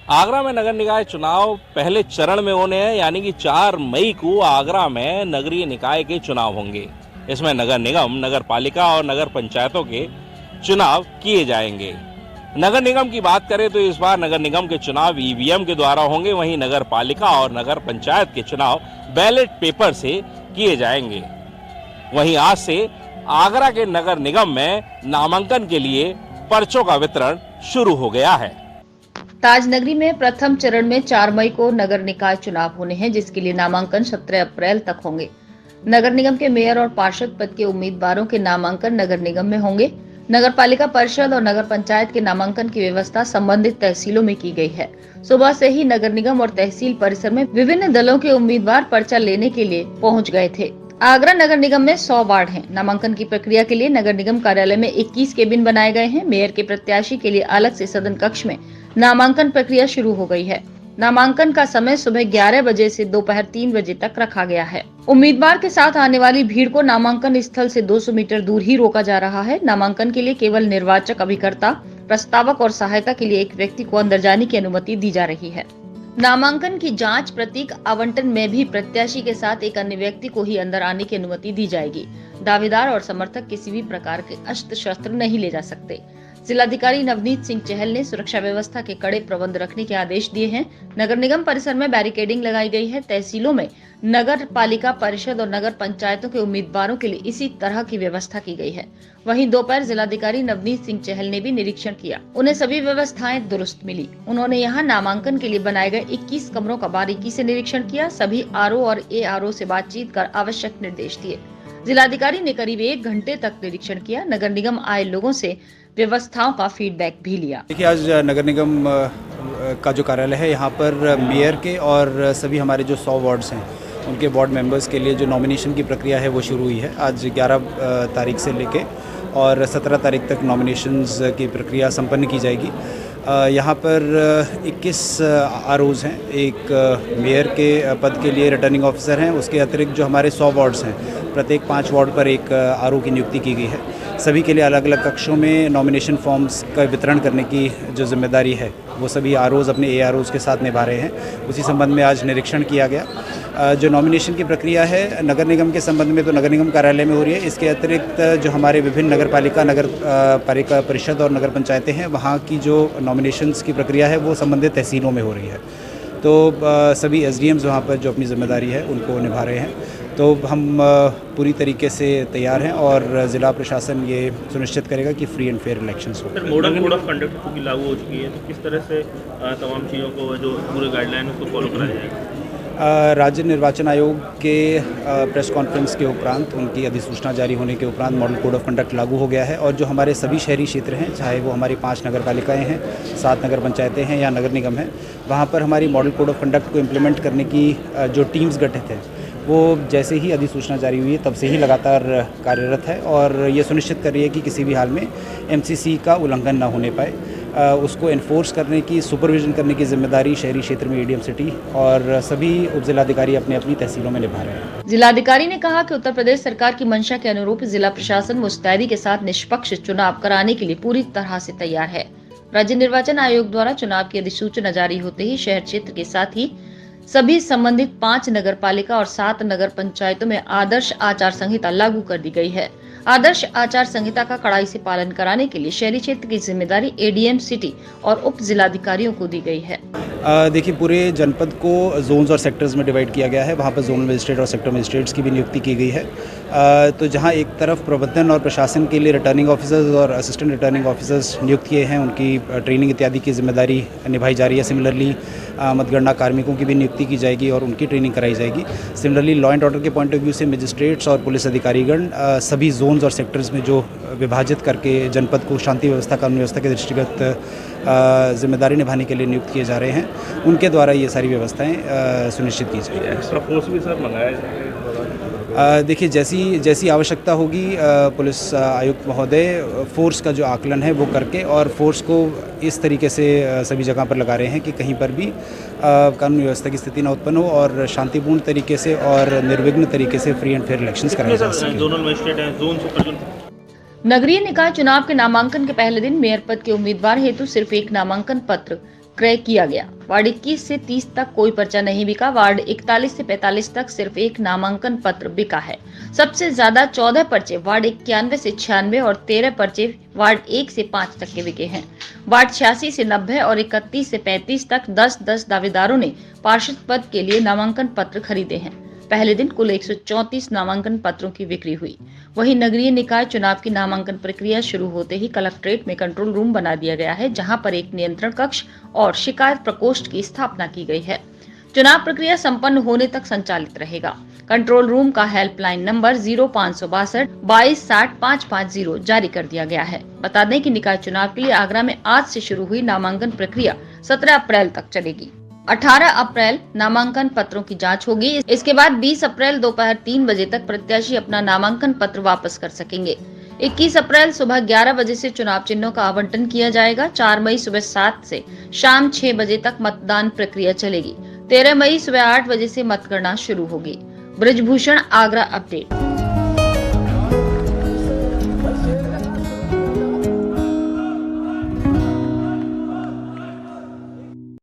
आगरा में नगर निकाय चुनाव पहले चरण में होने हैं, यानी कि 4 मई को आगरा में नगरीय निकाय के चुनाव होंगे। इसमें नगर निगम, नगर पालिका और नगर पंचायतों के चुनाव किए जाएंगे। नगर निगम की बात करें तो इस बार नगर निगम के चुनाव ईवीएम के द्वारा होंगे, वहीं नगर पालिका और नगर पंचायत के चुनाव बैलेट पेपर से किए जाएंगे। वहीं आज से आगरा के नगर निगम में नामांकन के लिए पर्चों का वितरण शुरू हो गया है। ताज नगरी में प्रथम चरण में 4 मई को नगर निकाय चुनाव होने हैं, जिसके लिए नामांकन 17 अप्रैल तक होंगे। नगर निगम के मेयर और पार्षद पद के उम्मीदवारों के नामांकन नगर निगम में होंगे। नगर पालिका परिषद और नगर पंचायत के नामांकन की व्यवस्था संबंधित तहसीलों में की गई है। सुबह से ही नगर निगम और तहसील परिसर में विभिन्न दलों के उम्मीदवार पर्चा लेने के लिए पहुंच गए थे। आगरा नगर निगम में 100 वार्ड हैं। नामांकन की प्रक्रिया के लिए नगर निगम कार्यालय में 21 केबिन बनाए गए हैं। मेयर के प्रत्याशी के लिए अलग से सदन कक्ष में नामांकन प्रक्रिया शुरू हो गई है। नामांकन का समय सुबह 11 बजे से दोपहर 3 बजे तक रखा गया है। उम्मीदवार के साथ आने वाली भीड़ को नामांकन स्थल से 200 मीटर दूर ही रोका जा रहा है। नामांकन के लिए केवल निर्वाचक अभिकर्ता, प्रस्तावक और सहायता के लिए एक व्यक्ति को अंदर जाने की अनुमति दी जा रही है। नामांकन की जांच, प्रतीक आवंटन में भी प्रत्याशी के साथ एक अन्य व्यक्ति को ही अंदर आने की अनुमति दी जाएगी। दावेदार और समर्थक किसी भी प्रकार के अस्त्र शस्त्र नहीं ले जा सकते। जिलाधिकारी नवनीत सिंह चहल ने सुरक्षा व्यवस्था के कड़े प्रबंध रखने के आदेश दिए हैं। नगर निगम परिसर में बैरिकेडिंग लगाई गई है। तहसीलों में नगर पालिका परिषद और नगर पंचायतों के उम्मीदवारों के लिए इसी तरह की व्यवस्था की गई है। वहीं दोपहर जिलाधिकारी नवनीत सिंह चहल ने भी निरीक्षण किया। उन्हें सभी व्यवस्थाएं दुरुस्त मिली। उन्होंने यहां नामांकन के लिए बनाए गए 21 कमरों का बारीकी से निरीक्षण किया। सभी आरओ और एआरओ से बातचीत कर आवश्यक निर्देश दिए। जिलाधिकारी ने करीब 1 घंटे तक निरीक्षण किया। नगर निगम आए लोगों से व्यवस्थाओं का फीडबैक भी लिया। देखिए, आज नगर निगम का जो कार्यालय है, यहाँ पर मेयर के और सभी हमारे जो 100 वार्ड्स हैं उनके वार्ड मेंबर्स के लिए जो नॉमिनेशन की प्रक्रिया है वो शुरू हुई है। आज 11 तारीख से लेके और 17 तारीख तक नॉमिनेशंस की प्रक्रिया संपन्न की जाएगी। यहाँ पर 21 आरओज़ हैं। एक मेयर के पद के लिए रिटर्निंग ऑफिसर हैं। उसके अतिरिक्त जो हमारे 100 वार्ड्स हैं, प्रत्येक 5 वार्ड पर एक आरओ की नियुक्ति की गई है। सभी के लिए अलग अलग कक्षों में नॉमिनेशन फॉर्म्स का वितरण करने की जो जिम्मेदारी है वो सभी आरओज़ अपने एआरओज़ के साथ निभा रहे हैं। उसी संबंध में आज निरीक्षण किया गया। जो नॉमिनेशन की प्रक्रिया है नगर निगम के संबंध में तो नगर निगम कार्यालय में हो रही है। इसके अतिरिक्त जो हमारे विभिन्न नगर पालिका परिषद और नगर पंचायतें हैं, वहाँ की जो नॉमिनेशंस की प्रक्रिया है वो संबंधित तहसीलों में हो रही है। तो सभी एसडीएम्स वहाँ पर जो अपनी जिम्मेदारी है उनको निभा रहे हैं। तो हम पूरी तरीके से तैयार हैं और ज़िला प्रशासन ये सुनिश्चित करेगा कि फ्री एंड फेयर इलेक्शंस हो। मॉडल कोड ऑफ कंडक्ट क्योंकि लागू हो चुकी है, तो किस तरह से तमाम चीज़ों को जो पूरे गाइडलाइन उसको फॉलो कराया जाएगा? राज्य निर्वाचन आयोग के प्रेस कॉन्फ्रेंस के उपरांत, उनकी अधिसूचना जारी होने के उपरांत मॉडल कोड ऑफ कंडक्ट लागू हो गया है और जो हमारे सभी शहरी क्षेत्र हैं, चाहे वो हमारी 5 नगर पालिकाएँ हैं, 7 नगर पंचायतें हैं या नगर निगम है, वहाँ पर हमारी मॉडल कोड ऑफ कंडक्ट को इम्प्लीमेंट करने की जो टीम्स गठित हैं वो जैसे ही अधिसूचना जारी हुई है तब से ही लगातार कार्यरत है और ये सुनिश्चित कर रही है कि किसी भी हाल में एमसीसी का उल्लंघन ना होने पाए। उसको एनफोर्स करने की, सुपरविजन करने की जिम्मेदारी शहरी क्षेत्र में एडीएम सिटी और सभी उपजिलाधिकारी अपनी अपनी तहसीलों में निभा रहे हैं। जिलाधिकारी ने कहा कि उत्तर प्रदेश सरकार की मंशा के अनुरूप जिला प्रशासन मुस्तैदी के साथ निष्पक्ष चुनाव कराने के लिए पूरी तरह से तैयार है। राज्य निर्वाचन आयोग द्वारा चुनाव की अधिसूचना जारी होते ही शहर क्षेत्र के साथ ही सभी संबंधित 5 नगर पालिका और 7 नगर पंचायतों में आदर्श आचार संहिता लागू कर दी गई है। आदर्श आचार संहिता का कड़ाई से पालन कराने के लिए शहरी क्षेत्र की जिम्मेदारी एडीएम सिटी और उप जिलाधिकारियों को दी गई है। देखिए, पूरे जनपद को जोन्स और सेक्टर्स में डिवाइड किया गया है। वहाँ पर जोनल मजिस्ट्रेट और सेक्टर मजिस्ट्रेट्स की भी नियुक्ति की गई है। तो जहाँ एक तरफ प्रबंधन और प्रशासन के लिए रिटर्निंग ऑफिसर्स और असिस्टेंट रिटर्निंग ऑफिसर्स नियुक्त किए हैं, उनकी ट्रेनिंग इत्यादि की जिम्मेदारी निभाई जा रही है। सिमिलरली मतगणना कार्मिकों की भी नियुक्ति की जाएगी और उनकी ट्रेनिंग कराई जाएगी। सिमिलरली लॉ एंड ऑर्डर के पॉइंट ऑफ व्यू से मजिस्ट्रेट्स और पुलिस अधिकारीगण सभी जोन्स और सेक्टर्स में जो विभाजित करके जनपद को शांति व्यवस्था, कानून व्यवस्था के दृष्टिगत जिम्मेदारी निभाने के लिए नियुक्त किए जा रहे हैं, उनके द्वारा ये सारी व्यवस्थाएं सुनिश्चित की जाएगी। एक्स्ट्रा फोर्स भी सर मंगाया जाएगा? देखिए, जैसी आवश्यकता होगी पुलिस आयुक्त महोदय फोर्स का जो आकलन है वो करके और फोर्स को इस तरीके से सभी जगह पर लगा रहे हैं कि कहीं पर भी कानून व्यवस्था की स्थिति न उत्पन्न हो और शांतिपूर्ण तरीके से और निर्विघ्न तरीके से फ्री एंड फेयर इलेक्शंस कराए जा सकें। जोनल मजिस्ट्रेट हैं, जोन सुपर जोन नगरीय निकाय चुनाव के नामांकन के पहले दिन मेयर पद के उम्मीदवार हेतु सिर्फ एक नामांकन पत्र क्रय किया गया। वार्ड 21 से 30 तक कोई पर्चा नहीं बिका। वार्ड 41 से 45 तक सिर्फ एक नामांकन पत्र बिका है। सबसे ज्यादा 14 पर्चे वार्ड 91 से 96 और 13 पर्चे वार्ड 1 से 5 तक के बिके हैं। वार्ड 86 से 90 और 31 से 35 तक 10-10 दावेदारों ने पार्षद पद के लिए नामांकन पत्र खरीदे हैं। पहले दिन कुल 134 नामांकन पत्रों की बिक्री हुई। वहीं नगरीय निकाय चुनाव की नामांकन प्रक्रिया शुरू होते ही कलेक्ट्रेट में कंट्रोल रूम बना दिया गया है, जहां पर एक नियंत्रण कक्ष और शिकायत प्रकोष्ठ की स्थापना की गई है। चुनाव प्रक्रिया संपन्न होने तक संचालित रहेगा। कंट्रोल रूम का हेल्पलाइन नंबर 0562 22 60 550 जारी कर दिया गया है। बता दें कि निकाय चुनाव के लिए आगरा में आज से शुरू हुई नामांकन प्रक्रिया 17 अप्रैल तक चलेगी। 18 अप्रैल नामांकन पत्रों की जांच होगी। इसके बाद 20 अप्रैल दोपहर 3 बजे तक प्रत्याशी अपना नामांकन पत्र वापस कर सकेंगे। 21 अप्रैल सुबह 11 बजे से चुनाव चिन्हों का आवंटन किया जाएगा। 4 मई सुबह 7 से शाम 6 बजे तक मतदान प्रक्रिया चलेगी। 13 मई सुबह 8 बजे से मतगणना शुरू होगी। ब्रजभूषण, आगरा अपडेट।